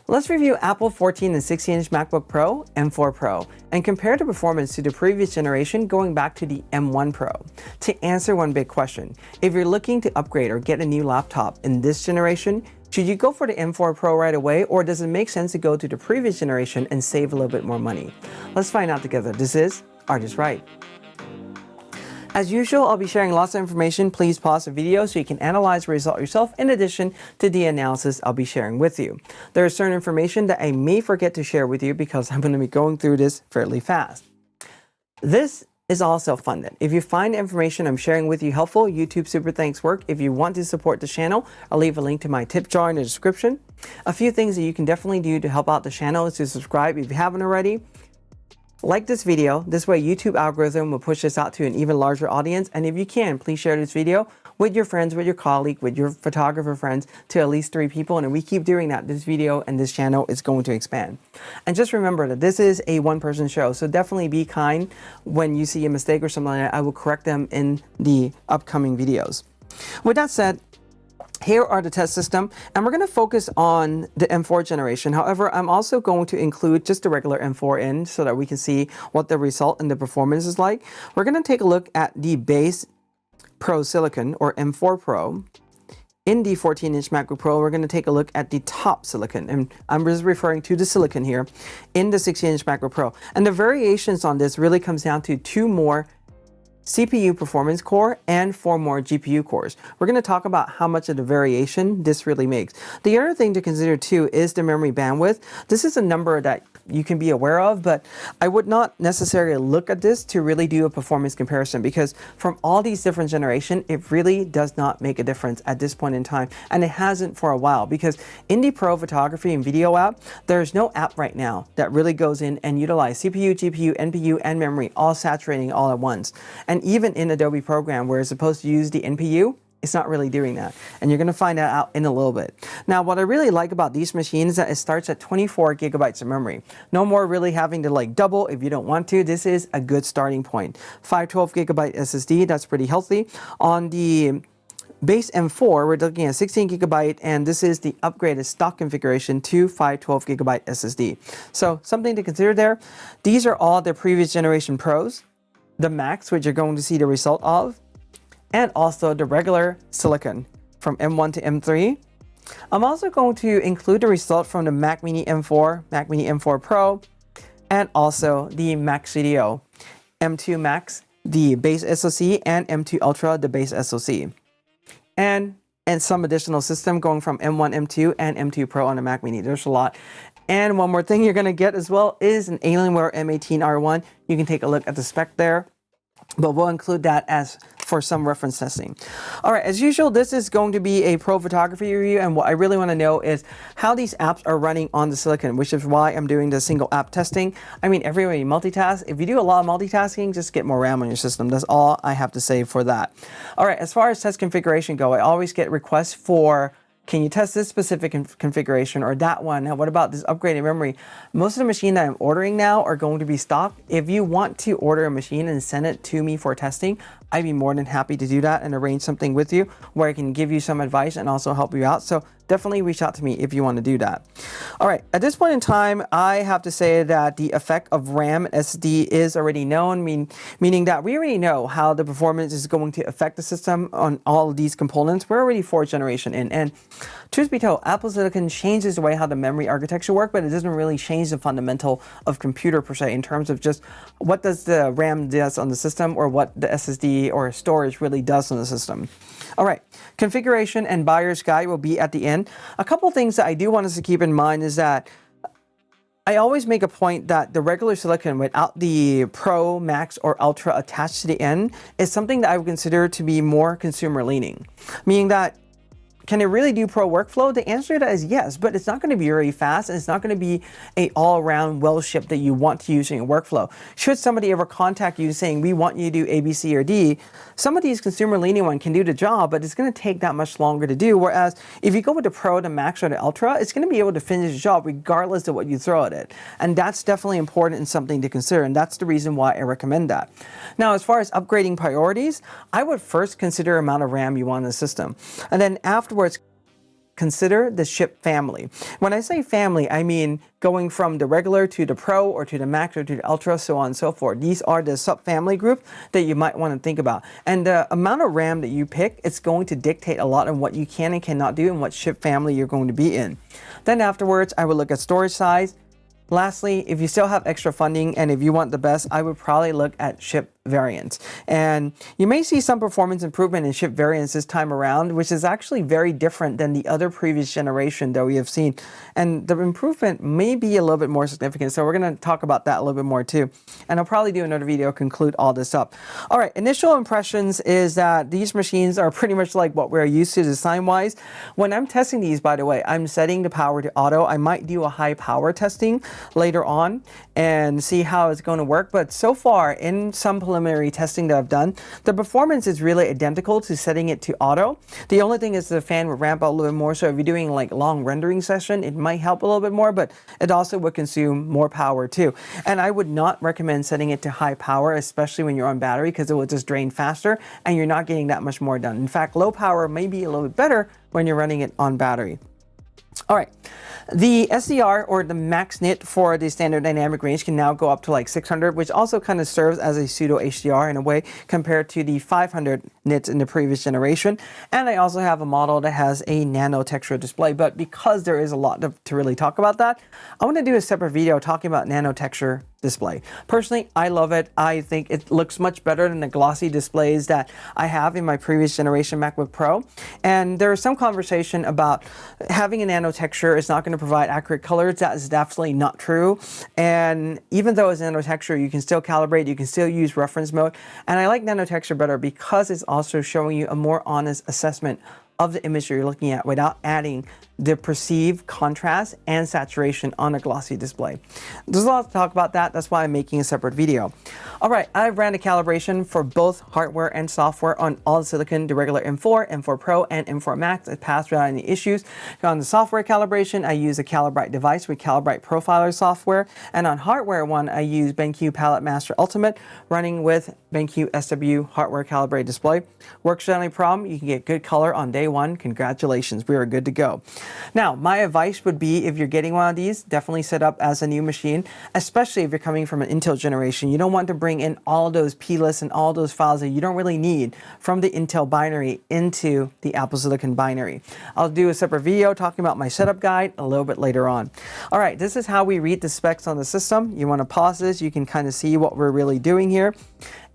Let's review Apple 14 and 16-inch MacBook Pro, M4 Pro, and compare the performance to the previous generation going back to the M1 Pro. To answer one big question, if you're looking to upgrade or get a new laptop in this generation, should you go for the M4 Pro right away, or does it make sense to go to the previous generation and save a little bit more money? Let's find out together. This is ArtIsRight. As usual, I'll be sharing lots of information. Please pause the video so you can analyze the result yourself in addition to the analysis I'll be sharing with you. There is certain information that I may forget to share with you because I'm going to be going through this fairly fast. This is all self-funded. If you find the information I'm sharing with you helpful, YouTube super thanks work. If you want to support the channel, I'll leave a link to my tip jar in the description. A few things that you can definitely do to help out the channel is to subscribe if you haven't already. Like this video, this way YouTube algorithm will push this out to an even larger audience, and if you can, please share this video with your friends, with your colleague, with your photographer friends to at least 3 people, and if we keep doing that, this video and this channel is going to expand. And just remember that this is a one-person show, so definitely be kind when you see a mistake or something like that. I will correct them in the upcoming videos. With that said, here are the test system, and we're going to focus on the M4 generation. However, I'm also going to include just the regular M4 in so that we can see what the result and the performance is like. We're going to take a look at the base Pro silicon, or M4 Pro. In the 14-inch MacBook Pro, we're going to take a look at the top silicon, and I'm just referring to the silicon here, in the 16-inch MacBook Pro. And the variations on this really comes down to 2 more CPU performance core and 4 more GPU cores. We're going to talk about how much of the variation this really makes. The other thing to consider too is the memory bandwidth. This is a number that you can be aware of, but I would not necessarily look at this to really do a performance comparison, because from all these different generations, it really does not make a difference at this point in time, and it hasn't for a while, because in the Pro photography and video app, there's no app right now that really goes in and utilize CPU, GPU, NPU, and memory all saturating all at once. And even in Adobe program where it's supposed to use the NPU, it's not really doing that. And you're going to find that out in a little bit. Now, what I really like about these machines is that it starts at 24 gigabytes of memory. No more really having to like double if you don't want to. This is a good starting point. 512 gigabyte SSD, that's pretty healthy. On the base M4, we're looking at 16 gigabyte, and this is the upgraded stock configuration to 512 gigabyte SSD. So something to consider there. These are all the previous generation Pros, the Macs, which you're going to see the result of, and also the regular silicon from M1 to M3. I'm also going to include the result from the Mac Mini M4, Mac Mini M4 Pro, and also the Mac Studio M2 Max, the base SoC, and M2 Ultra, the base SoC. And some additional system going from M1, M2, and M2 Pro on the Mac Mini. There's a lot. And one more thing you're going to get as well is an Alienware M18R1. You can take a look at the spec there, but we'll include that as for some reference testing. All right, as usual, this is going to be a pro photography review, and what I really want to know is how these apps are running on the silicon, which is why I'm doing the single app testing. I mean, everybody multitask. If you do a lot of multitasking, just get more RAM on your system. That's all I have to say for that. All right, as far as test configuration go, I always get requests for, can you test this specific configuration or that one? Now, what about this upgraded memory? Most of the machine that I'm ordering now are going to be stock. If you want to order a machine and send it to me for testing, I'd be more than happy to do that and arrange something with you where I can give you some advice and also help you out. So definitely reach out to me if you want to do that. All right, at this point in time, I have to say that the effect of RAM and SSD is already known, meaning that we already know how the performance is going to affect the system on all of these components. We're already 4th generation in, and truth be told, Apple Silicon changes the way how the memory architecture works, but it doesn't really change the fundamental of computer per se in terms of just what does the RAM does on the system or what the SSD or storage really does on the system. All right, configuration and buyer's guide will be at the end. A couple things that I do want us to keep in mind is that I always make a point that the regular silicon without the Pro, Max, or Ultra attached to the end is something that I would consider to be more consumer leaning, meaning that can it really do pro workflow? The answer to that is yes, but it's not going to be very fast, and it's not going to be a all-around well-shipped that you want to use in your workflow. Should somebody ever contact you saying, we want you to do A, B, C, or D, some of these consumer-leaning ones can do the job, but it's going to take that much longer to do, whereas if you go with the Pro, the Max, or the Ultra, it's going to be able to finish the job regardless of what you throw at it. And that's definitely important and something to consider, and that's the reason why I recommend that. Now, as far as upgrading priorities, I would first consider amount of RAM you want in the system, and then afterwards consider the chip family. When I say family, I mean going from the regular to the Pro or to the Max or to the Ultra, so on and so forth. These are the sub-family group that you might want to think about. And the amount of RAM that you pick, it's going to dictate a lot on what you can and cannot do and what chip family you're going to be in. Then afterwards, I would look at storage size. Lastly, if you still have extra funding and if you want the best, I would probably look at chip variants. And you may see some performance improvement in chip variants this time around, which is actually very different than the other previous generation that we have seen. And the improvement may be a little bit more significant. So we're going to talk about that a little bit more too. And I'll probably do another video to conclude all this up. All right, initial impressions is that these machines are pretty much like what we're used to design-wise. When I'm testing these, by the way, I'm setting the power to auto. I might do a high power testing later on and see how it's going to work. But so far, in some preliminary testing that I've done, the performance is really identical to setting it to auto. The only thing is the fan would ramp up a little bit more. So if you're doing like long rendering session, it might help a little bit more, but it also would consume more power too. And I would not recommend setting it to high power, especially when you're on battery, because it will just drain faster and you're not getting that much more done. In fact, low power may be a little bit better when you're running it on battery. All right, the SDR or the max nit for the standard dynamic range can now go up to like 600, which also kind of serves as a pseudo HDR in a way compared to the 500 nits in the previous generation. And I also have a model that has a nano texture display, but because there is a lot to really talk about that, I want to do a separate video talking about nano texture display. Personally, I love it. I think it looks much better than the glossy displays that I have in my previous generation MacBook Pro. And there is some conversation about having a nano texture is not going to provide accurate colors. That is definitely not true. And even though it's nano texture, you can still calibrate, you can still use reference mode. And I like nano texture better because it's also showing you a more honest assessment of the image you're looking at without adding the perceived contrast and saturation on a glossy display. There's a lot to talk about that. That's why I'm making a separate video. All right, I ran a calibration for both hardware and software on all the silicon, the regular M4, M4 Pro, and M4 Max. It passed without any issues. On the software calibration, I use a CaliBright device with CaliBright Profiler software. And on hardware one, I use BenQ Palette Master Ultimate running with BenQ SW hardware calibrated display. Works without any problem. You can get good color on day one. Congratulations, we are good to go. Now, my advice would be if you're getting one of these, definitely set up as a new machine, especially if you're coming from an Intel generation. You don't want to bring in all those plists and all those files that you don't really need from the Intel binary into the Apple Silicon binary. I'll do a separate video talking about my setup guide a little bit later on. All right, this is how we read the specs on the system. You want to pause this, you can kind of see what we're really doing here.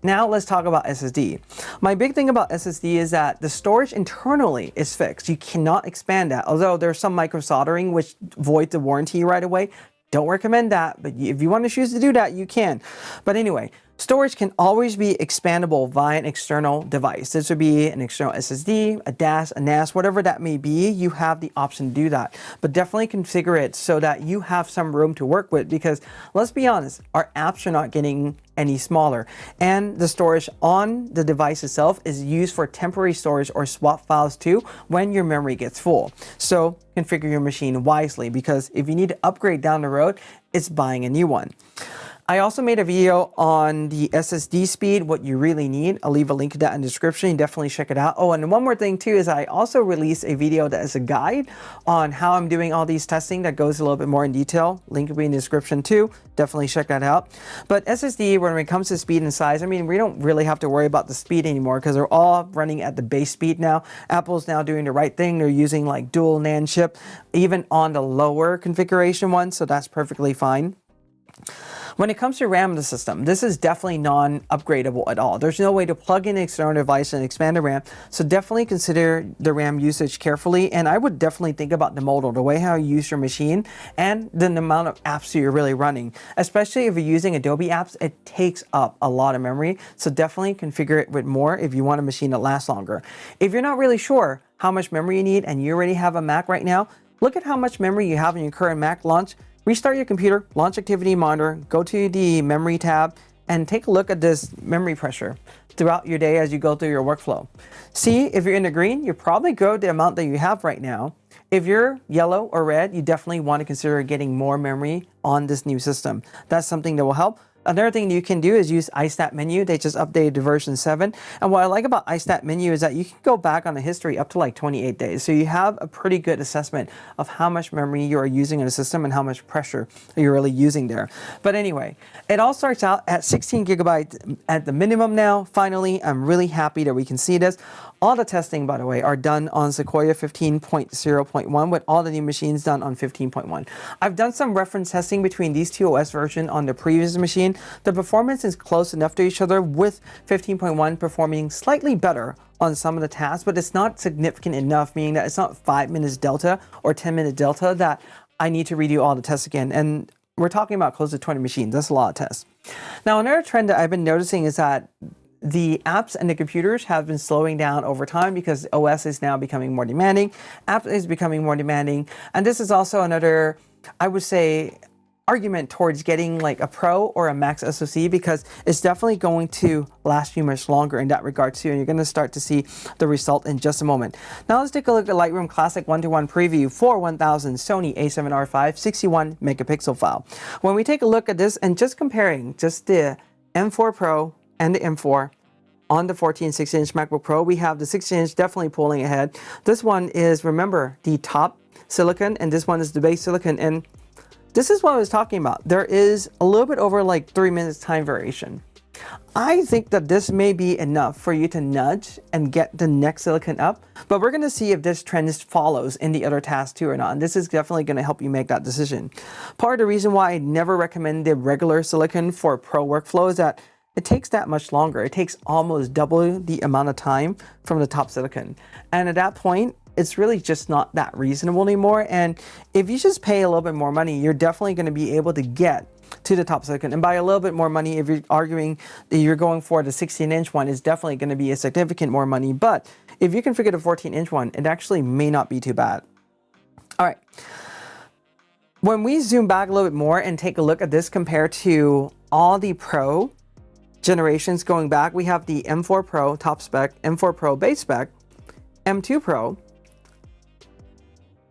Now let's talk about SSD. My big thing about SSD is that the storage internally is fixed. You cannot expand that, although there's some micro soldering which voids the warranty right away. Don't recommend that, but if you want to choose to do that, you can. But anyway, storage can always be expandable via an external device. This would be an external SSD, a DAS, a NAS, whatever that may be, you have the option to do that. But definitely configure it so that you have some room to work with, because let's be honest, our apps are not getting any smaller. And the storage on the device itself is used for temporary storage or swap files too when your memory gets full. So configure your machine wisely, because if you need to upgrade down the road, it's buying a new one. I also made a video on the SSD speed, what you really need. I'll leave a link to that in the description. Definitely check it out. Oh, and one more thing too is I also released a video that is a guide on how I'm doing all these testing that goes a little bit more in detail. Link will be in the description too. Definitely check that out. But SSD, when it comes to speed and size, I mean, we don't really have to worry about the speed anymore because they're all running at the base speed now. Apple's now doing the right thing. They're using like dual NAND chip, even on the lower configuration one. So that's perfectly fine. When it comes to RAM in the system, this is definitely non-upgradable at all. There's no way to plug in an external device and expand the RAM, so definitely consider the RAM usage carefully, and I would definitely think about the modal, the way how you use your machine, and the amount of apps that you're really running. Especially if you're using Adobe apps, it takes up a lot of memory, so definitely configure it with more if you want a machine that lasts longer. If you're not really sure how much memory you need and you already have a Mac right now, look at how much memory you have in your current Mac launch. Restart your computer, launch Activity Monitor, go to the Memory tab, and take a look at this memory pressure throughout your day as you go through your workflow. See, if you're in the green, you probably go the amount that you have right now. If you're yellow or red, you definitely want to consider getting more memory on this new system. That's something that will help. Another thing you can do is use iStat menu. They just updated to version 7. And what I like about iStat menu is that you can go back on the history up to like 28 days. So you have a pretty good assessment of how much memory you are using in the system and how much pressure you're really using there. But anyway, it all starts out at 16 gigabytes at the minimum now. Finally, I'm really happy that we can see this. All the testing, by the way, are done on Sequoia 15.0.1 with all the new machines done on 15.1. I've done some reference testing between these two OS versions on the previous machine. The performance is close enough to each other, with 15.1 performing slightly better on some of the tasks, but it's not significant enough, meaning that it's not 5 minutes delta or 10-minute delta that I need to redo all the tests again. And we're talking about close to 20 machines. That's a lot of tests. Now, another trend that I've been noticing is that the apps and the computers have been slowing down over time because OS is now becoming more demanding. Apps is becoming more demanding. And this is also another, I would say, argument towards getting like a Pro or a Max SoC, because it's definitely going to last you much longer in that regard too. And you're going to start to see the result in just a moment. Now let's take a look at Lightroom Classic 1-to-1 preview for 1000 Sony a7R5 61 megapixel file. When we take a look at this and just comparing just the M4 Pro and the M4 on the 14 16-inch MacBook Pro, we have the 16-inch definitely pulling ahead. This one is, remember, the top silicon, and this one is the base silicon. And this is what I was talking about. There is a little bit over like 3 minutes time variation. I think that this may be enough for you to nudge and get the next silicon up, but we're going to see if this trend follows in the other tasks too or not. And this is definitely going to help you make that decision. Part of the reason why I never recommend the regular silicon for Pro workflow is that it takes that much longer. It takes almost double the amount of time from the top silicon. And at that point, it's really just not that reasonable anymore. And if you just pay a little bit more money, you're definitely going to be able to get to the top silicon. And by a little bit more money, if you're arguing that you're going for the 16-inch one, is definitely going to be a significant more money. But if you configure the 14-inch one, it actually may not be too bad. All right. When we zoom back a little bit more and take a look at this compared to all the Pro generations going back, we have the M4 Pro top spec, M4 Pro base spec, M2 Pro,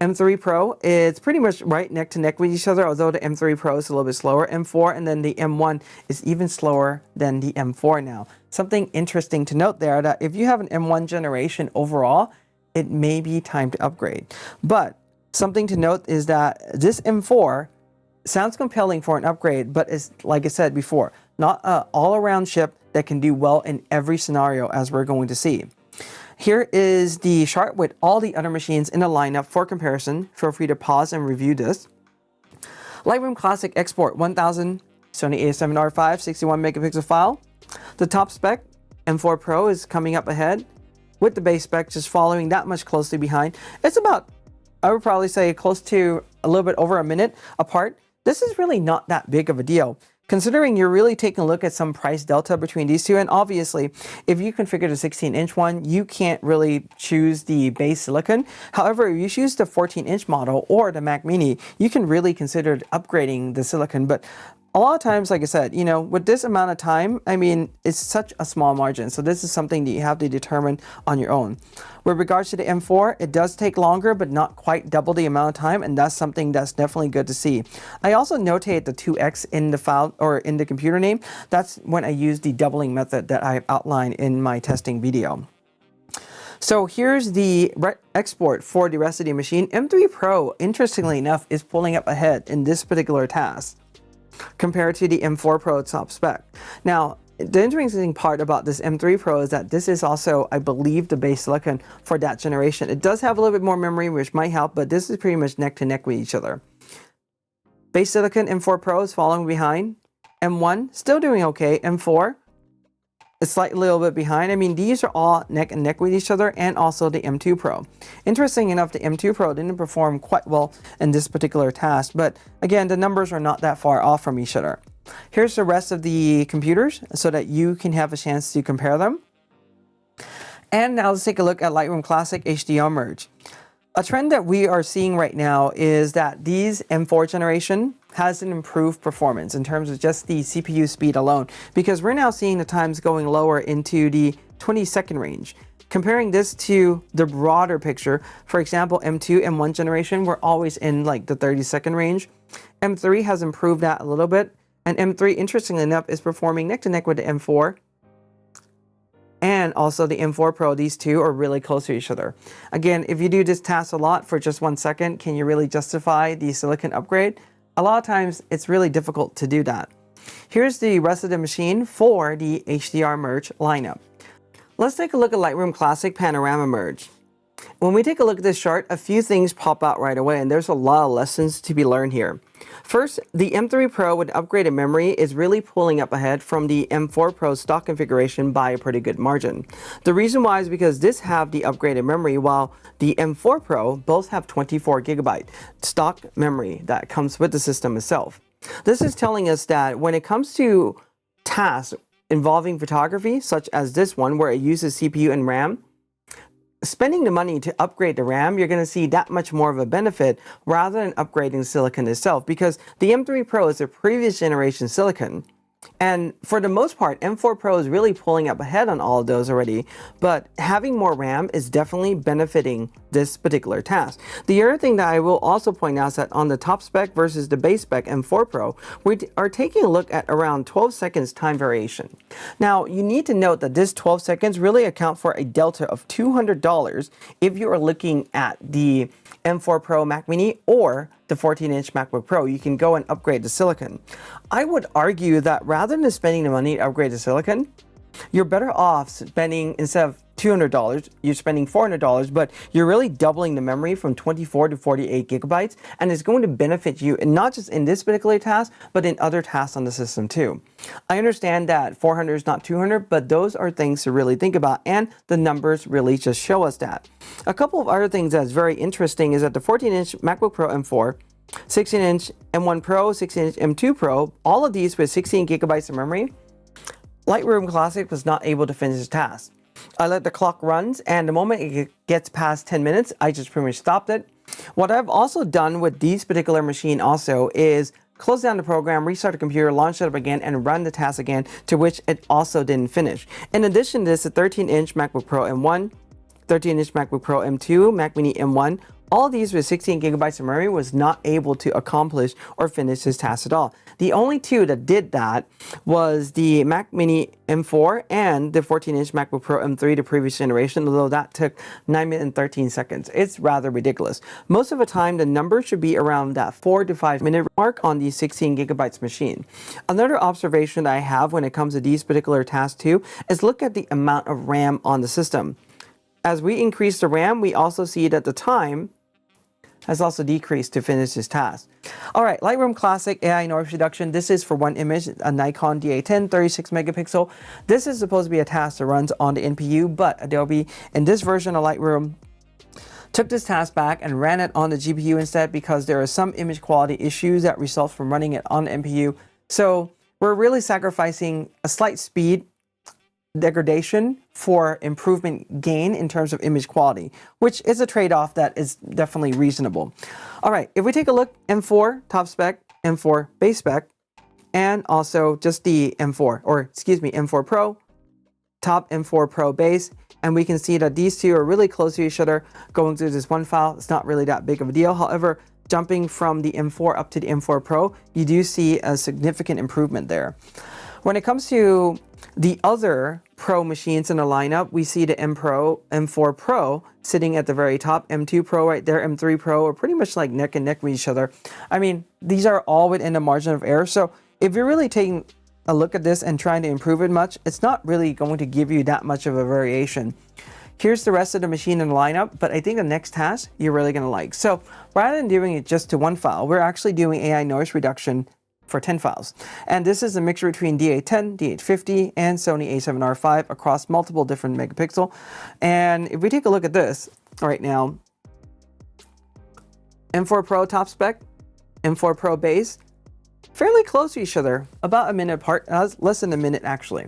M3 Pro. It's pretty much right neck to neck with each other, although the M3 Pro is a little bit slower. M4 and then the M1 is even slower than the M4 now. Something interesting to note there, that if you have an M1 generation overall, it may be time to upgrade. But something to note is that this M4 sounds compelling for an upgrade, but it's, like I said before, not an all-around chip that can do well in every scenario, as we're going to see. Here is the chart with all the other machines in the lineup for comparison. Feel free to pause and review this. Lightroom Classic Export 1000 Sony a7R5 61 megapixel file. The top spec, M4 Pro, is coming up ahead, with the base spec just following that much closely behind. It's about, I would probably say, close to a little bit over a minute apart. This is really not that big of a deal, considering you're really taking a look at some price delta between these two. And obviously, if you configure the 16-inch one, you can't really choose the base silicon. However, if you choose the 14-inch model or the Mac Mini, you can really consider upgrading the silicon. But a lot of times, like I said, you know, with this amount of time, I mean, it's such a small margin. So this is something that you have to determine on your own. With regards to the M4, it does take longer, but not quite double the amount of time. And that's something that's definitely good to see. I also notate the 2x in the file or in the computer name. That's when I use the doubling method that I outlined in my testing video. So here's the export for the rest of the machine. M3 Pro, interestingly enough, is pulling up ahead in this particular task compared to the M4 Pro top spec. Now, the interesting part about this M3 Pro is that this is also, I believe, the base silicon for that generation. It does have a little bit more memory, which might help, but this is pretty much neck to neck with each other. Base silicon M4 Pro is following behind. M1 still doing okay. M4 is slightly a little bit behind. I mean, these are all neck and neck with each other, and also the M2 Pro. Interesting enough, the M2 Pro didn't perform quite well in this particular task, but again, the numbers are not that far off from each other. Here's the rest of the computers so that you can have a chance to compare them. And now let's take a look at Lightroom Classic HDR Merge. A trend that we are seeing right now is that these M4 generation has an improved performance in terms of just the CPU speed alone, because we're now seeing the times going lower into the 20-second range. Comparing this to the broader picture, for example, M2, M1 generation, we're always in like the 30-second range. M3 has improved that a little bit, And M3, interestingly enough, is performing neck to neck with the M4 and also the M4 Pro. These two are really close to each other. Again, if you do this task a lot for just 1 second, can you really justify the silicon upgrade? A lot of times it's really difficult to do that. Here's the rest of the machine for the HDR merge lineup. Let's take a look at Lightroom Classic Panorama Merge. When we take a look at this chart, a few things pop out right away, and there's a lot of lessons to be learned here. First, the M3 Pro with upgraded memory is really pulling up ahead from the M4 Pro stock configuration by a pretty good margin. The reason why is because this have the upgraded memory, while the M4 Pro both have 24GB stock memory that comes with the system itself. This is telling us that when it comes to tasks involving photography, such as this one where it uses CPU and RAM, spending the money to upgrade the RAM, you're going to see that much more of a benefit rather than upgrading silicon itself, because the M3 Pro is a previous generation silicon. And for the most part, M4 Pro is really pulling up ahead on all of those already, but having more RAM is definitely benefiting this particular task. The other thing that I will also point out is that on the top spec versus the base spec M4 Pro, we are taking a look at around 12 seconds time variation. Now, you need to note that this 12 seconds really account for a delta of $200 if you are looking at the M4 Pro Mac Mini or the 14-inch MacBook Pro. You can go and upgrade the silicon. I would argue that rather than spending the money to upgrade the silicon, you're better off spending, instead of $200, you're spending $400, but you're really doubling the memory from 24 to 48 gigabytes, and it's going to benefit you, and not just in this particular task, but in other tasks on the system too. I understand that 400 is not 200, but those are things to really think about, and the numbers really just show us that. A couple of other things that's very interesting is that the 14-inch MacBook Pro M4, 16-inch M1 Pro, 16-inch M2 Pro, all of these with 16 gigabytes of memory, Lightroom Classic was not able to finish the task. I let the clock run, and the moment it gets past 10 minutes, I just pretty much stopped it. What I've also done with these particular machine also is close down the program, restart the computer, launch it up again, and run the task again, to which it also didn't finish. In addition to this, a 13-inch MacBook Pro M1, 13-inch MacBook Pro M2, Mac Mini M1, all of these with 16 gigabytes of memory was not able to accomplish or finish this task at all. The only two that did that was the Mac Mini M4 and the 14-inch MacBook Pro M3, the previous generation, although that took 9 minutes and 13 seconds. It's rather ridiculous. Most of the time, the number should be around that 4 to 5 minute mark on the 16 gigabytes machine. Another observation that I have when it comes to these particular tasks too is look at the amount of RAM on the system. As we increase the RAM, we also see that the time has also decreased to finish this task. All right, Lightroom Classic AI Noise Reduction. This is for one image, a Nikon D810, 36 megapixel. This is supposed to be a task that runs on the NPU, but Adobe, in this version of Lightroom, took this task back and ran it on the GPU instead, because there are some image quality issues that result from running it on the NPU. So we're really sacrificing a slight speed degradation for improvement gain in terms of image quality, which is a trade-off that is definitely reasonable. All right, if we take a look, M4 top spec, M4 base spec, and also just the M4 Pro, top M4 Pro base, and we can see that these two are really close to each other going through this one file. It's not really that big of a deal. However, jumping from the M4 up to the M4 Pro, you do see a significant improvement there. When it comes to the other Pro machines in the lineup, we see the M4 Pro sitting at the very top, M2 Pro right there, M3 Pro are pretty much like neck and neck with each other. I mean, these are all within the margin of error. So if you're really taking a look at this and trying to improve it much, it's not really going to give you that much of a variation. Here's the rest of the machine in the lineup, but I think the next task you're really going to like. So rather than doing it just to one file, we're actually doing AI noise reduction for 10 files. And this is a mixture between D810, D850, and Sony a7R5 across multiple different megapixel. And if we take a look at this right now, M4 Pro top spec, M4 Pro base, fairly close to each other, about a minute apart, less than a minute actually.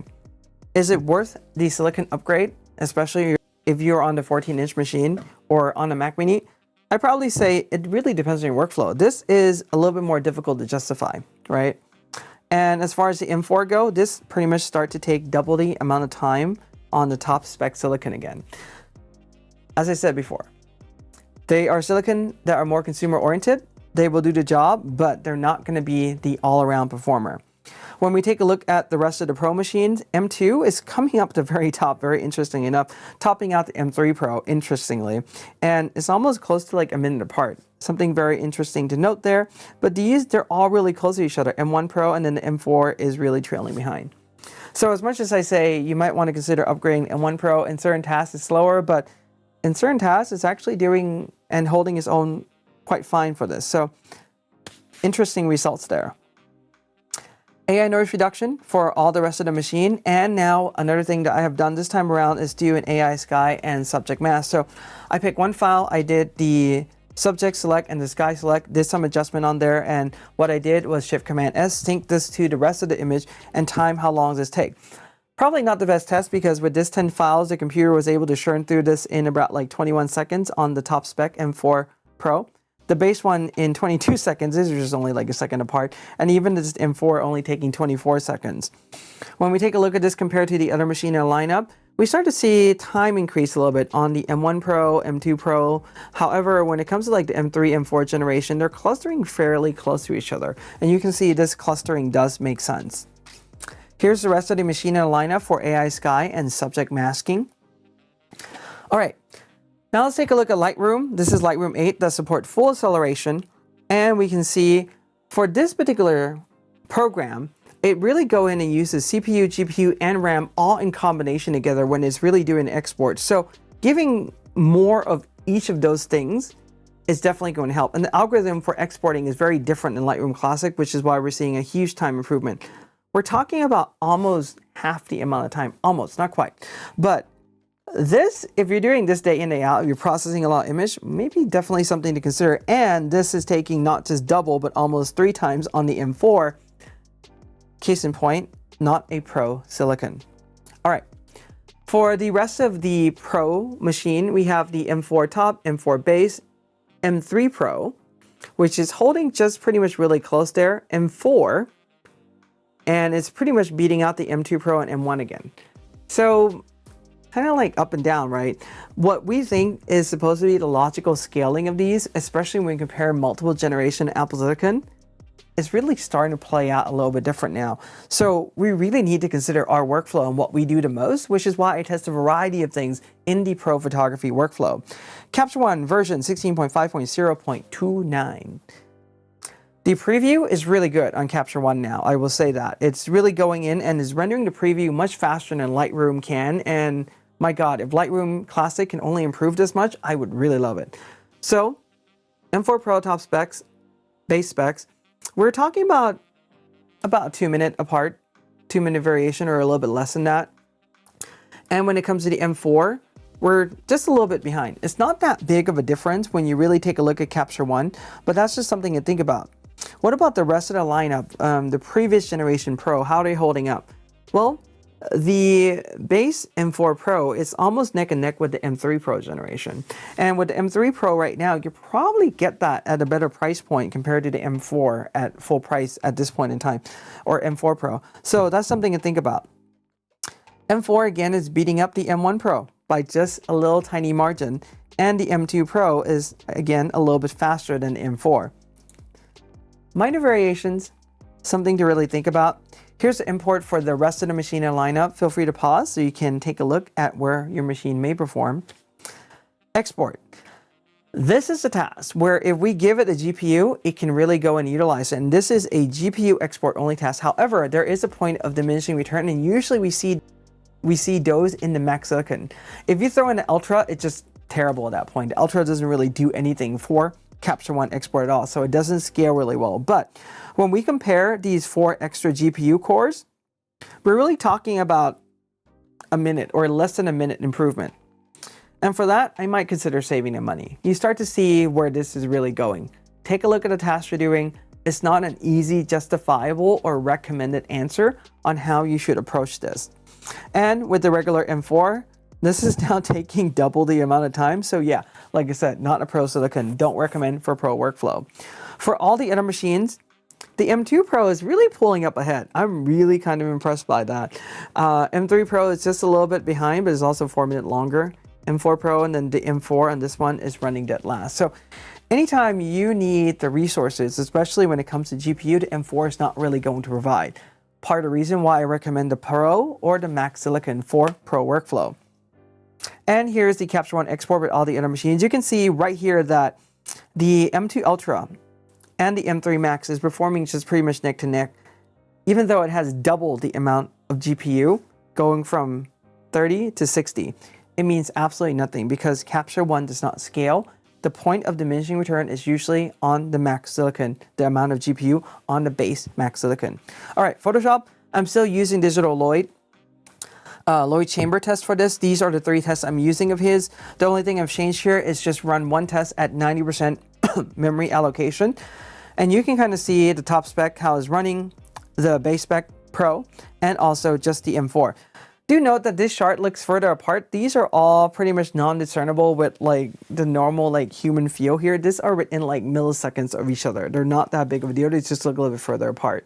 Is it worth the silicon upgrade, especially if you're on the 14-inch machine or on a Mac Mini? I'd probably say it really depends on your workflow. This is a little bit more difficult to justify, right? And as far as the M4 go, this pretty much start to take double the amount of time on the top spec silicon again. As I said before, they are silicon that are more consumer oriented. They will do the job, but they're not going to be the all-around performer. When we take a look at the rest of the Pro machines, M2 is coming up the very top, very interesting enough, topping out the M3 Pro, interestingly. And it's almost close to like a minute apart. Something very interesting to note there. But they're all really close to each other. M1 Pro and then the M4 is really trailing behind. So as much as I say you might want to consider upgrading M1 Pro, in certain tasks it's slower, but in certain tasks it's actually doing and holding its own quite fine for this. So interesting results there. AI Noise Reduction for all the rest of the machine. And now another thing that I have done this time around is do an AI Sky and Subject Mask. So I picked one file, I did the Subject Select and the Sky Select, did some adjustment on there, and what I did was Shift Command S, sync this to the rest of the image, and time how long this take. Probably not the best test because with this 10 files, the computer was able to churn through this in about like 21 seconds on the top spec M4 Pro. The base one in 22 seconds, these are just only like a second apart, and even this M4 only taking 24 seconds. When we take a look at this compared to the other machine in the lineup, we start to see time increase a little bit on the M1 Pro, M2 Pro. However, when it comes to like the M3, M4 generation, they're clustering fairly close to each other. And you can see this clustering does make sense. Here's the rest of the machine in the lineup for AI Sky and subject masking. All right, now let's take a look at Lightroom. This is Lightroom 8 that supports full acceleration. And we can see for this particular program, it really go in and uses CPU, GPU, and RAM all in combination together when it's really doing export. So giving more of each of those things is definitely going to help. And the algorithm for exporting is very different in Lightroom Classic, which is why we're seeing a huge time improvement. We're talking about almost half the amount of time, almost, not quite. But this, if you're doing this day in, day out, if you're processing a lot of image, maybe definitely something to consider. And this is taking not just double, but almost 3 times on the M4. Case in point, not a Pro silicon. All right, for the rest of the Pro machine, we have the M4 top, M4 base, M3 Pro, which is holding just pretty much really close there, M4, and it's pretty much beating out the M2 Pro and M1 again. So kind of like up and down, right? What we think is supposed to be the logical scaling of these, especially when we compare multiple generation Apple Silicon, it's really starting to play out a little bit different now. So we really need to consider our workflow and what we do the most, which is why I test a variety of things in the Pro photography workflow. Capture One version 16.5.0.29. The preview is really good on Capture One now, I will say that. It's really going in and is rendering the preview much faster than Lightroom can. And my God, if Lightroom Classic can only improve this much, I would really love it. So M4 Pro top specs, base specs, we're talking about a 2 minute apart, 2 minute variation or a little bit less than that. And when it comes to the M4, we're just a little bit behind. It's not that big of a difference when you really take a look at Capture One, but that's just something to think about. What about the rest of the lineup, the previous generation Pro, how are they holding up? Well, the base M4 Pro is almost neck and neck with the M3 Pro generation. And with the M3 Pro right now, you probably get that at a better price point compared to the M4 at full price at this point in time, or M4 Pro. So that's something to think about. M4 again is beating up the M1 Pro by just a little tiny margin. And the M2 Pro is again a little bit faster than the M4. Minor variations, something to really think about. Here's the import for the rest of the machine in lineup. Feel free to pause so you can take a look at where your machine may perform. Export. This is a task where if we give it a GPU, it can really go and utilize it. And this is a GPU export only task. However, there is a point of diminishing return, and usually we see those in the Mac Silicon. If you throw in the Ultra, it's just terrible at that point. The Ultra doesn't really do anything for Capture One export at all, so it doesn't scale really well. But when we compare these 4 extra GPU cores, we're really talking about a minute or less than a minute improvement. And for that, I might consider saving the money. You start to see where this is really going. Take a look at the task you're doing. It's not an easy, justifiable, or recommended answer on how you should approach this. And with the regular M4, this is now taking double the amount of time. So yeah, like I said, not a Pro Silicon. Don't recommend for Pro workflow. For all the other machines, the M2 Pro is really pulling up ahead. I'm really kind of impressed by that. M3 Pro is just a little bit behind, but it's also 4 minutes longer. M4 Pro and then the M4 and this one is running dead last. So anytime you need the resources, especially when it comes to GPU, the M4 is not really going to provide. part of the reason why I recommend the Pro or the Mac Silicon for Pro workflow. And here's the Capture One export with all the other machines. You can see right here that the M2 Ultra and the M3 Max is performing just pretty much neck to neck, even though it has double the amount of GPU, going from 30 to 60. It means absolutely nothing because Capture One does not scale. The point of diminishing return is usually on the Mac Silicon, the amount of GPU on the base Mac Silicon. All right, Photoshop, I'm still using Digital Lloyd chamber test for this. These are the 3 tests I'm using of his. The only thing I've changed here is just run one test at 90% memory allocation. And you can kind of see the top spec, how it's running, the base spec Pro, and also just the M4. Do note that this chart looks further apart. These are all pretty much non-discernible with like the normal like human feel here. These are within like milliseconds of each other. They're not that big of a deal. They just look a little bit further apart.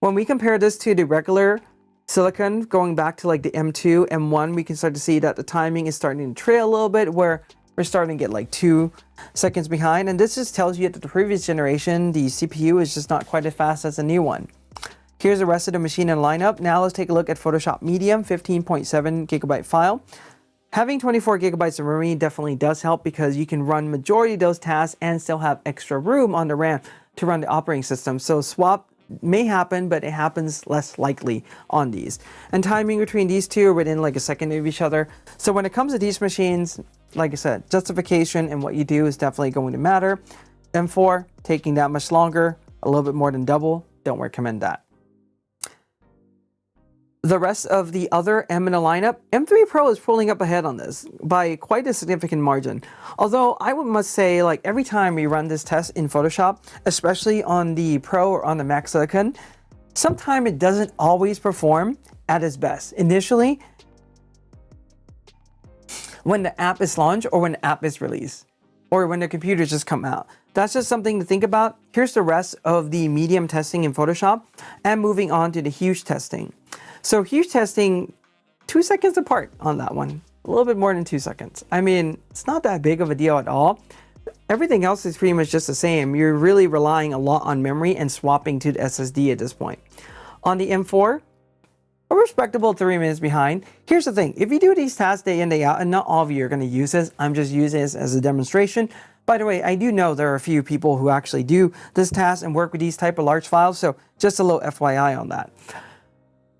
When we compare this to the regular Silicon, going back to like the M2, M1, we can start to see that the timing is starting to trail a little bit, where we're starting to get like 2 seconds behind. And this just tells you that the previous generation, the CPU is just not quite as fast as the new one. Here's the rest of the machine in lineup. Now let's take a look at Photoshop Medium, 15.7 gigabyte file. Having 24 gigabytes of memory definitely does help because you can run majority of those tasks and still have extra room on the RAM to run the operating system. So swap may happen, but it happens less likely on these. And timing between these two are within like a second of each other. So when it comes to these machines, like I said, justification and what you do is definitely going to matter. M4 taking that much longer, a little bit more than double. Don't recommend that. The rest of the other M in the lineup, M3 Pro is pulling up ahead on this by quite a significant margin. Although I must say, like every time we run this test in Photoshop, especially on the Pro or on the Mac Silicon, sometimes it doesn't always perform at its best. Initially, when the app is launched or when the app is released, or when the computers just come out. That's just something to think about. Here's the rest of the medium testing in Photoshop, and moving on to the huge testing. So huge testing, 2 seconds apart on that one. A little bit more than 2 seconds. I mean, it's not that big of a deal at all. Everything else is pretty much just the same. You're really relying a lot on memory and swapping to the SSD at this point. On the M4, a respectable 3 minutes behind. Here's the thing. If you do these tasks day in, day out, and not all of you are going to use this, I'm just using this as a demonstration. By the way, I do know there are a few people who actually do this task and work with these type of large files, so just a little FYI on that.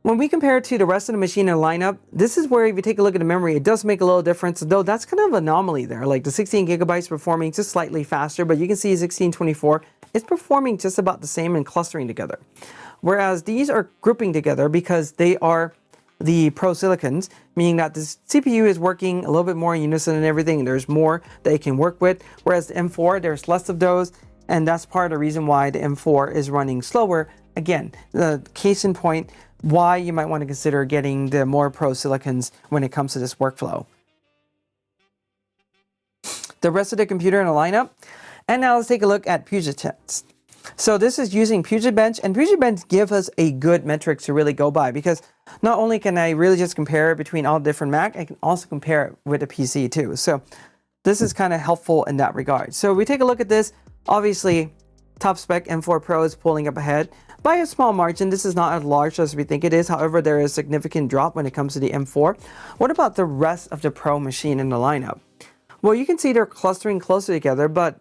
When we compare it to the rest of the machine in the lineup, this is where if you take a look at the memory, it does make a little difference, though that's kind of an anomaly there. Like the 16 gigabytes performing just slightly faster, but you can see 1624 is performing just about the same and clustering together. Whereas these are grouping together because they are the Pro Silicons, meaning that the CPU is working a little bit more in unison and everything, and there's more that it can work with. Whereas the M4, there's less of those, and that's part of the reason why the M4 is running slower. Again, the case in point, why you might want to consider getting the more Pro Silicons when it comes to this workflow. The rest of the computer in the lineup. And now let's take a look at Puget Test. So this is using Puget Bench, and Puget Bench gives us a good metric to really go by, because not only can I really just compare it between all different Mac, I can also compare it with a PC too. So this is kind of helpful in that regard. So we take a look at this. Obviously, top spec M4 Pro is pulling up ahead by a small margin. This is not as large as we think it is. However, there is a significant drop when it comes to the M4. What about the rest of the Pro machine in the lineup? Well, you can see they're clustering closer together, but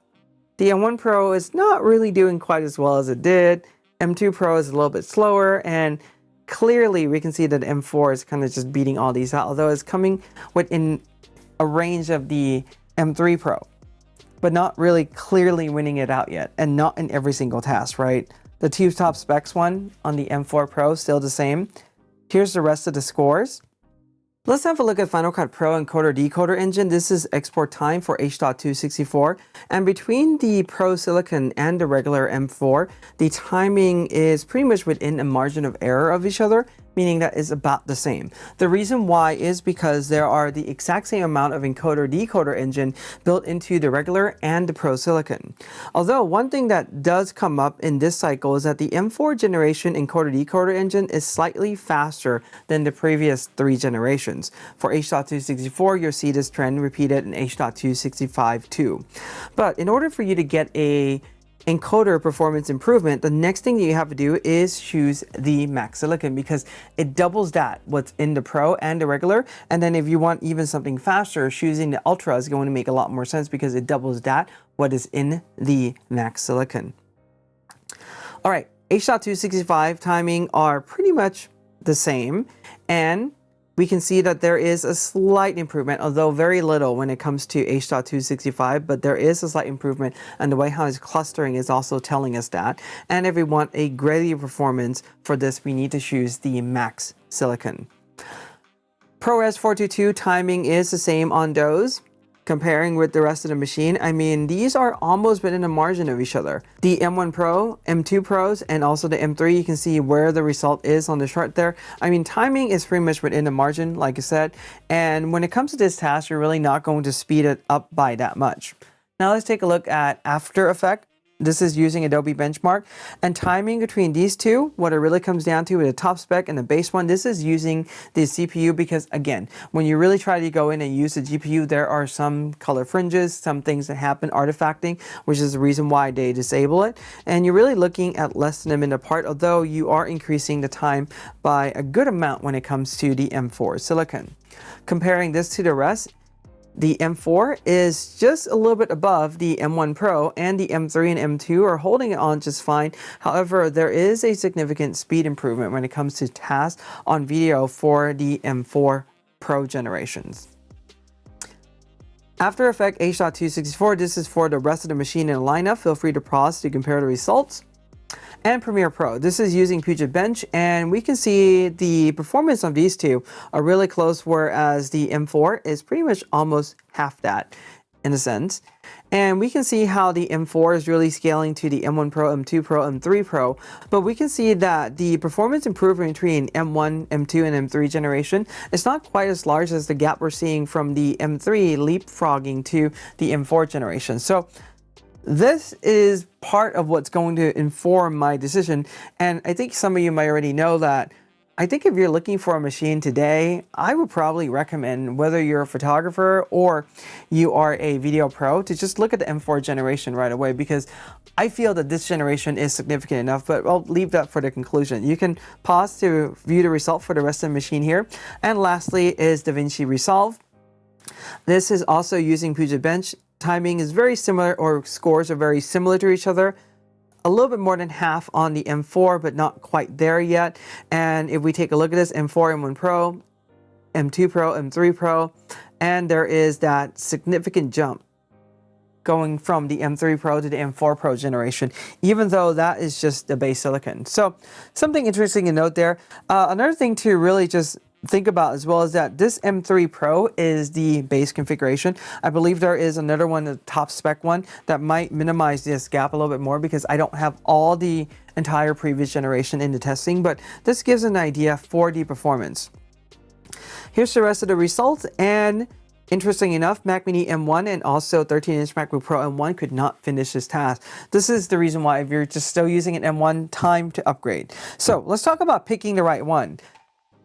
the M1 Pro is not really doing quite as well as it did. M2 Pro is a little bit slower, and clearly we can see that M4 is kind of just beating all these out, although it's coming within a range of the M3 Pro, but not really clearly winning it out yet, and not in every single task, right? The two top specs one on the M4 Pro, still the same. Here's the rest of the scores. Let's have a look at Final Cut Pro encoder decoder engine. This is export time for H.264. And between the Pro Silicon and the regular M4, the timing is pretty much within a margin of error of each other, meaning that is about the same. The reason why is because there are the exact same amount of encoder decoder engine built into the regular and the Pro Silicon. Although one thing that does come up in this cycle is that the M4 generation encoder decoder engine is slightly faster than the previous 3 generations. For H.264, you'll see this trend repeated in H.265 too. But in order for you to get a encoder performance improvement, the next thing you have to do is choose the Max Silicon, because it doubles that what's in the Pro and the regular. And then if you want even something faster, choosing the Ultra is going to make a lot more sense because it doubles that what is in the Max Silicon. All right, H.265 timing are pretty much the same, and we can see that there is a slight improvement, although very little when it comes to H.265, but there is a slight improvement, and the way how it's clustering is also telling us that. And if we want a greater performance for this, we need to choose the Max Silicon. ProRes 422 timing is the same on those. Comparing with the rest of the machine, I mean, these are almost within a margin of each other. The M1 Pro, M2 Pros, and also the M3, you can see where the result is on the chart there. I mean, timing is pretty much within the margin, like I said. And when it comes to this task, you're really not going to speed it up by that much. Now let's take a look at AfterEffects. This is using Adobe Benchmark, and timing between these two, what it really comes down to with the top spec and the base one, this is using the CPU, because again, when you really try to go in and use the GPU, there are some color fringes, some things that happen artifacting, which is the reason why they disable it. And you're really looking at less than a minute apart, although you are increasing the time by a good amount when it comes to the M4 Silicon. Comparing this to the rest, the M4 is just a little bit above the M1 Pro, and the M3 and M2 are holding it on just fine. However, there is a significant speed improvement when it comes to tasks on video for the M4 Pro generations. AfterEffects H.264, this is for the rest of the machine in the lineup. Feel free to pause to compare the results. And Premiere Pro, this is using Puget Bench, and we can see the performance of these two are really close, whereas the M4 is pretty much almost half that in a sense. And we can see how the M4 is really scaling to the M1 Pro, M2 Pro, M3 Pro, but we can see that the performance improvement between M1, M2, and M3 generation is not quite as large as the gap we're seeing from the M3 leapfrogging to the M4 generation. So this is part of what's going to inform my decision, and I think some of you might already know that. I think if you're looking for a machine today, I would probably recommend, whether you're a photographer or you are a video pro, to just look at the M4 generation right away, because I feel that this generation is significant enough, but I'll leave that for the conclusion. You can pause to view the result for the rest of the machine here. And lastly is DaVinci Resolve. This is also using Puget Bench. Timing is very similar, or scores are very similar to each other. A little bit more than half on the M4, but not quite there yet. And if we take a look at this, M4, M1 Pro, M2 Pro, M3 Pro, and there is that significant jump going from the M3 Pro to the M4 Pro generation, even though that is just the base silicon. So something interesting to note there. Another thing to really just think about as well is that this M3 Pro is the base configuration. I believe there is another one, the top spec one, that might minimize this gap a little bit more, because I don't have all the entire previous generation in the testing, but this gives an idea for the performance. Here's the rest of the results, and interesting enough, Mac Mini M1 and also 13-inch MacBook Pro M1 could not finish this task. This is the reason why, if you're just still using an M1, time to upgrade. So let's talk about picking the right one.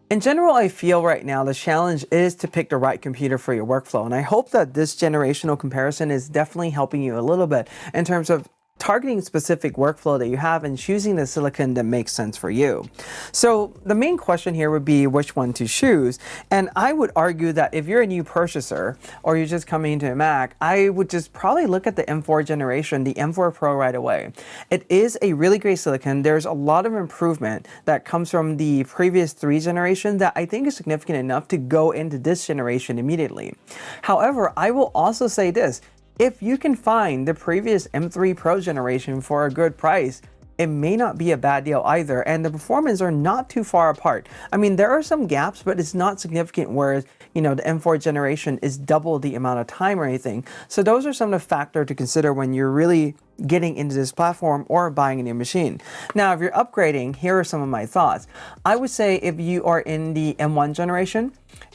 In general, I feel right now the challenge is to pick the right computer for your workflow, and I hope that this generational comparison is definitely helping you a little bit in terms of targeting specific workflow that you have and choosing the silicon that makes sense for you. So the main question here would be which one to choose, and I would argue that if you're a new purchaser or you're just coming into a Mac, I would just probably look at the M4 generation, the M4 Pro right away. It is a really great silicon. There's a lot of improvement that comes from the previous 3 generations that I think is significant enough to go into this generation immediately. However, I will also say this: if you can find the previous M3 Pro generation for a good price, it may not be a bad deal either, and the performance are not too far apart. I mean, there are some gaps, but it's not significant, whereas, you know, the M4 generation is double the amount of time or anything. So those are some of the factors to consider when you're really getting into this platform or buying a new machine. Now, if you're upgrading, here are some of my thoughts. I would say if you are in the M1 generation,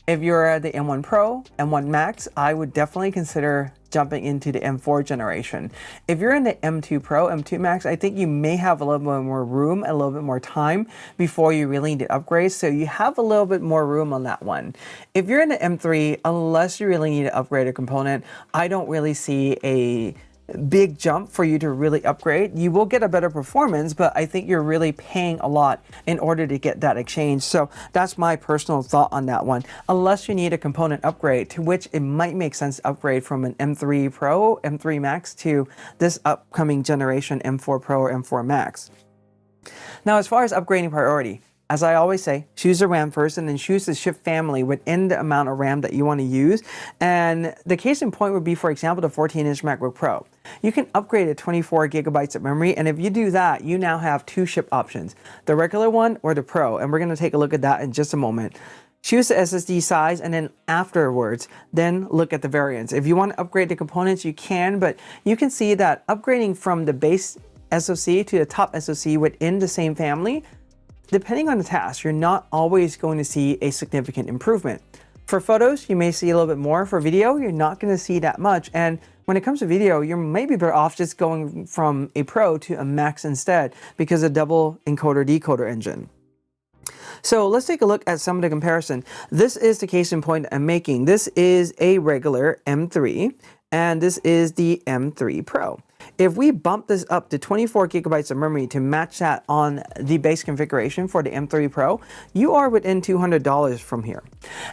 if you're the M1 Pro, M1 Max, I would definitely consider jumping into the M4 generation. If you're in the M2 Pro, M2 Max, I think you may have a little bit more room, a little bit more time before you really need to upgrade, so you have a little bit more room on that one. If you're in the M3, unless you really need to upgrade a component, I don't really see a big jump for you to really upgrade. You will get a better performance, but I think you're really paying a lot in order to get that exchange. So that's my personal thought on that one. Unless you need a component upgrade, to which it might make sense to upgrade from an M3 Pro, M3 Max to this upcoming generation M4 Pro or M4 Max. Now, as far as upgrading priority, as I always say, choose the RAM first and then choose the chip family within the amount of RAM that you want to use. And the case in point would be, for example, the 14-inch MacBook Pro. You can upgrade to 24 gigabytes of memory, and if you do that, you now have two chip options, the regular one or the Pro, and we're going to take a look at that in just a moment. Choose the SSD size, and then afterwards, then look at the variants. If you want to upgrade the components, you can, but you can see that upgrading from the base SoC to the top SoC within the same family, depending on the task, you're not always going to see a significant improvement. For photos, you may see a little bit more. For video, you're not going to see that much. And when it comes to video, you may be better off just going from a Pro to a Max instead because of double encoder-decoder engine. So let's take a look at some of the comparison. This is the case in point I'm making. This is a regular M3, and this is the M3 Pro. If we bump this up to 24 gigabytes of memory to match that on the base configuration for the M3 Pro, you are within $200 from here.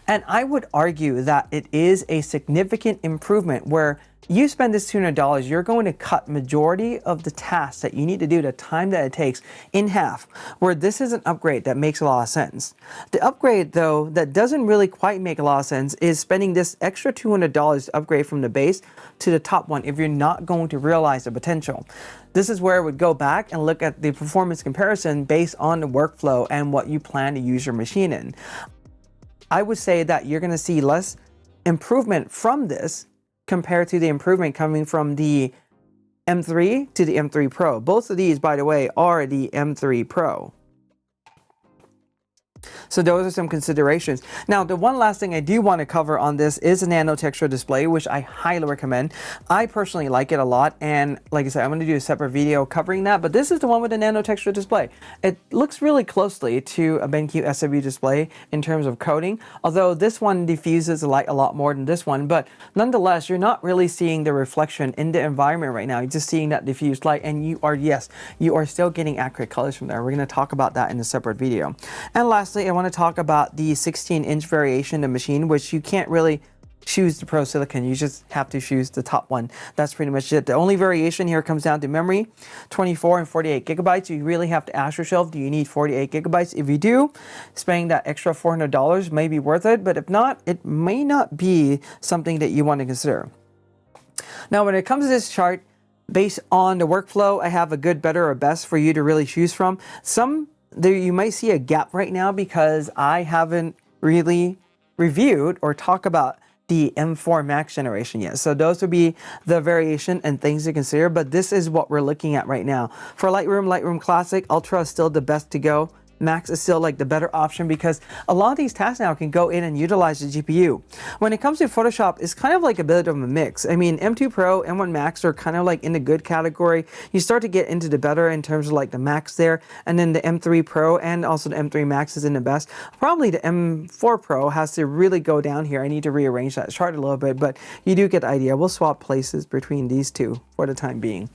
And I would argue that it is a significant improvement where you spend this $200, you're going to cut majority of the tasks that you need to do, the time that it takes, in half, where this is an upgrade that makes a lot of sense. The upgrade, though, that doesn't really quite make a lot of sense is spending this extra $200 to upgrade from the base to the top one if you're not going to realize the potential. This is where I would go back and look at the performance comparison based on the workflow and what you plan to use your machine in. I would say that you're going to see less improvement from this compared to the improvement coming from the M3 to the M3 Pro. Both of these, by the way, are the M3 Pro. So those are some considerations. Now, the one last thing I do want to cover on this is a nano texture display, which I highly recommend. I personally like it a lot, and like I said, I'm going to do a separate video covering that, but this is the one with the nano texture display. It looks really closely to a BenQ SW display in terms of coating, although this one diffuses the light a lot more than this one, but nonetheless, you're not really seeing the reflection in the environment right now. You're just seeing that diffused light, and you are still getting accurate colors from there. We're going to talk about that in a separate video. And lastly, I want to talk about the 16-inch variation of machine, which you can't really choose the Pro Silicon. You just have to choose the top one. That's pretty much it. The only variation here comes down to memory, 24 and 48 gigabytes. You really have to ask yourself, do you need 48 gigabytes? If you do, spending that extra $400 may be worth it, but if not, it may not be something that you want to consider. Now, when it comes to this chart, based on the workflow, I have a good, better, or best for you to really choose from. There you might see a gap right now because I haven't really reviewed or talked about the M4 Max generation yet. So those would be the variation and things to consider, but this is what we're looking at right now. For Lightroom Classic, Ultra is still the best to go. Max is still like the better option because a lot of these tasks now can go in and utilize the GPU. When it comes to Photoshop, it's kind of like a bit of a mix. I mean, M2 Pro, M1 Max are kind of like in the good category. You start to get into the better in terms of like the Max there, and then the M3 Pro and also the M3 Max is in the best. Probably the M4 Pro has to really go down here. I need to rearrange that chart a little bit, but you do get the idea. We'll swap places between these two for the time being.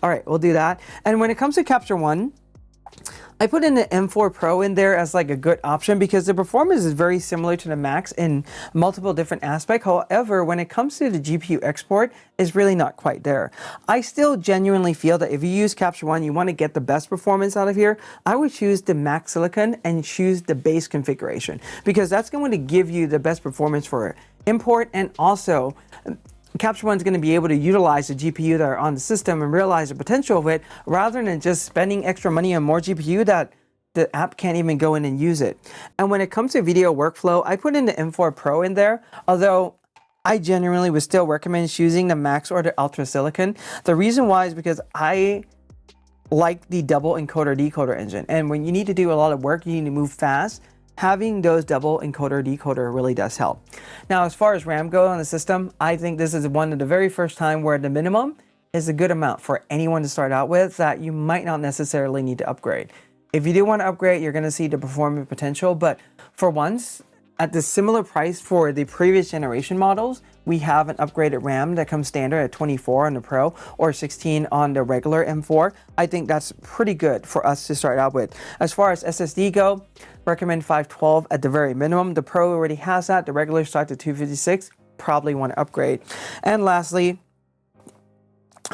All right, we'll do that. And when it comes to Capture One, I put in the M4 Pro in there as like a good option because the performance is very similar to the Max in multiple different aspects. However, when it comes to the GPU export, it's really not quite there. I still genuinely feel that if you use Capture One, you want to get the best performance out of here, I would choose the Max Silicon and choose the base configuration because that's going to give you the best performance for import, and also Capture One is going to be able to utilize the GPU that are on the system and realize the potential of it rather than just spending extra money on more GPU that the app can't even go in and use it. And when it comes to video workflow, I put in the M4 Pro in there, although I genuinely would still recommend choosing the Max or the Ultra Silicon. The reason why is because I like the double encoder-decoder engine. And when you need to do a lot of work, you need to move fast. Having those double encoder-decoder really does help. Now, as far as RAM goes on the system, I think this is one of the very first time where the minimum is a good amount for anyone to start out with that you might not necessarily need to upgrade. If you do want to upgrade, you're going to see the performance potential, but for once, at the similar price for the previous generation models, we have an upgraded RAM that comes standard at 24 on the Pro or 16 on the regular M4, I think that's pretty good for us to start out with. As far as SSD go, recommend 512 at the very minimum. The Pro already has that. The regular starts at 256. Probably want to upgrade. And lastly,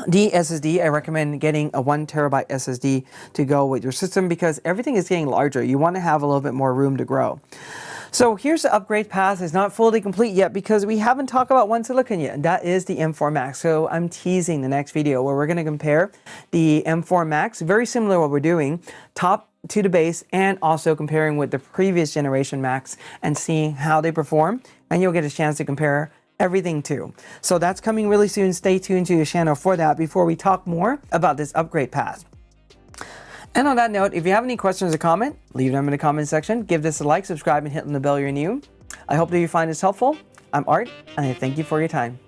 the SSD, I recommend getting a 1 terabyte SSD to go with your system because everything is getting larger. You want to have a little bit more room to grow. So here's the upgrade path. It's not fully complete yet because we haven't talked about one silicon yet, and that is the M4 Max. So I'm teasing the next video where we're going to compare the M4 Max, very similar to what we're doing, top to the base, and also comparing with the previous generation Max and seeing how they perform, and you'll get a chance to compare everything too. So that's coming really soon. Stay tuned to the channel for that before we talk more about this upgrade path. And on that note, if you have any questions or comment, leave them in the comment section. Give this a like, subscribe, and hit on the bell if you're new. I hope that you find this helpful. I'm Art, and I thank you for your time.